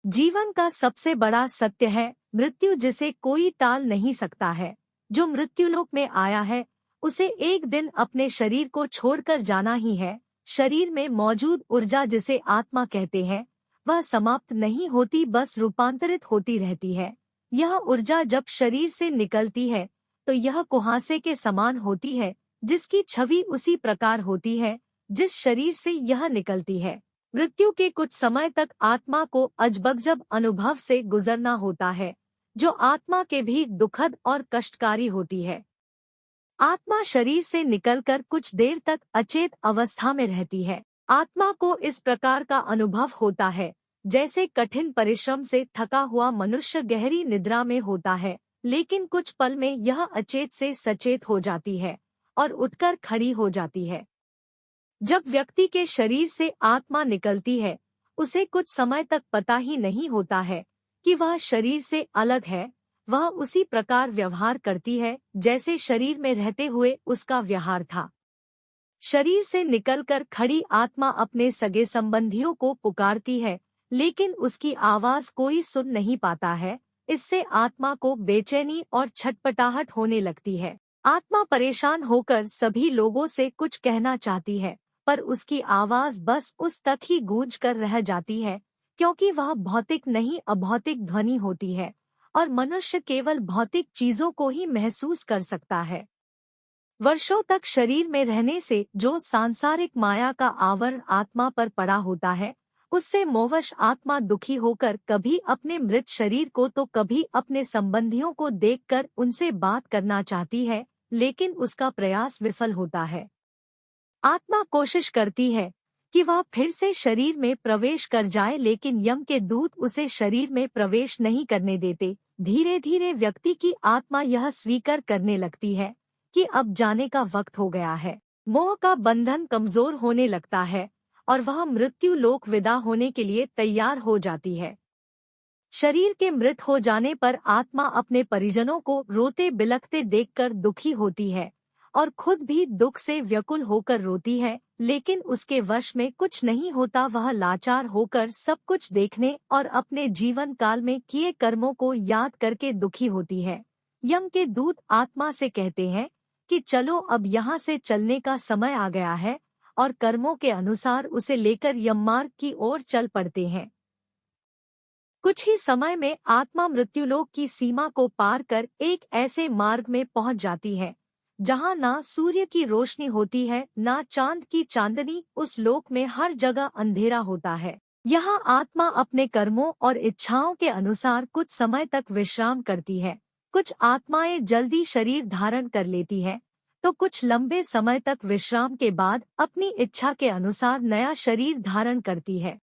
जीवन का सबसे बड़ा सत्य है मृत्यु, जिसे कोई टाल नहीं सकता है। जो मृत्युलोक में आया है उसे एक दिन अपने शरीर को छोड़कर जाना ही है। शरीर में मौजूद ऊर्जा, जिसे आत्मा कहते हैं, वह समाप्त नहीं होती, बस रूपांतरित होती रहती है। यह ऊर्जा जब शरीर से निकलती है तो यह कुहासे के समान होती है, जिसकी छवि उसी प्रकार होती है जिस शरीर से यह निकलती है। मृत्यु के कुछ समय तक आत्मा को अजबगजब अनुभव से गुजरना होता है, जो आत्मा के भी दुखद और कष्टकारी होती है। आत्मा शरीर से निकलकर कुछ देर तक अचेत अवस्था में रहती है। आत्मा को इस प्रकार का अनुभव होता है जैसे कठिन परिश्रम से थका हुआ मनुष्य गहरी निद्रा में होता है, लेकिन कुछ पल में यह अचेत से सचेत हो जाती है और उठकर खड़ी हो जाती है। जब व्यक्ति के शरीर से आत्मा निकलती है, उसे कुछ समय तक पता ही नहीं होता है कि वह शरीर से अलग है। वह उसी प्रकार व्यवहार करती है जैसे शरीर में रहते हुए उसका व्यवहार था। शरीर से निकलकर खड़ी आत्मा अपने सगे संबंधियों को पुकारती है, लेकिन उसकी आवाज कोई सुन नहीं पाता है। इससे आत्मा को बेचैनी और छटपटाहट होने लगती है। आत्मा परेशान होकर सभी लोगों से कुछ कहना चाहती है, पर उसकी आवाज बस उस तक ही गूंज कर रह जाती है, क्योंकि वह भौतिक नहीं अभौतिक ध्वनि होती है और मनुष्य केवल भौतिक चीजों को ही महसूस कर सकता है। वर्षों तक शरीर में रहने से जो सांसारिक माया का आवरण आत्मा पर पड़ा होता है, उससे मोहवश आत्मा दुखी होकर कभी अपने मृत शरीर को तो कभी अपने संबंधियों को देखकर उनसे बात करना चाहती है, लेकिन उसका प्रयास विफल होता है। आत्मा कोशिश करती है कि वह फिर से शरीर में प्रवेश कर जाए, लेकिन यम के दूत उसे शरीर में प्रवेश नहीं करने देते। धीरे धीरे व्यक्ति की आत्मा यह स्वीकार करने लगती है कि अब जाने का वक्त हो गया है। मोह का बंधन कमजोर होने लगता है और वह मृत्यु लोक विदा होने के लिए तैयार हो जाती है। शरीर के मृत हो जाने पर आत्मा अपने परिजनों को रोते बिलखते देखकर दुखी होती है और खुद भी दुख से व्याकुल होकर रोती है, लेकिन उसके वश में कुछ नहीं होता। वह लाचार होकर सब कुछ देखने और अपने जीवन काल में किए कर्मों को याद करके दुखी होती है। यम के दूत आत्मा से कहते हैं कि चलो, अब यहाँ से चलने का समय आ गया है, और कर्मों के अनुसार उसे लेकर यममार्ग की ओर चल पड़ते हैं। कुछ ही समय में आत्मा मृत्युलोक की सीमा को पार कर एक ऐसे मार्ग में पहुंच जाती है जहां ना सूर्य की रोशनी होती है, ना चांद की चांदनी। उस लोक में हर जगह अंधेरा होता है। यहाँ आत्मा अपने कर्मों और इच्छाओं के अनुसार कुछ समय तक विश्राम करती है। कुछ आत्माएं जल्दी शरीर धारण कर लेती है, तो कुछ लंबे समय तक विश्राम के बाद अपनी इच्छा के अनुसार नया शरीर धारण करती है।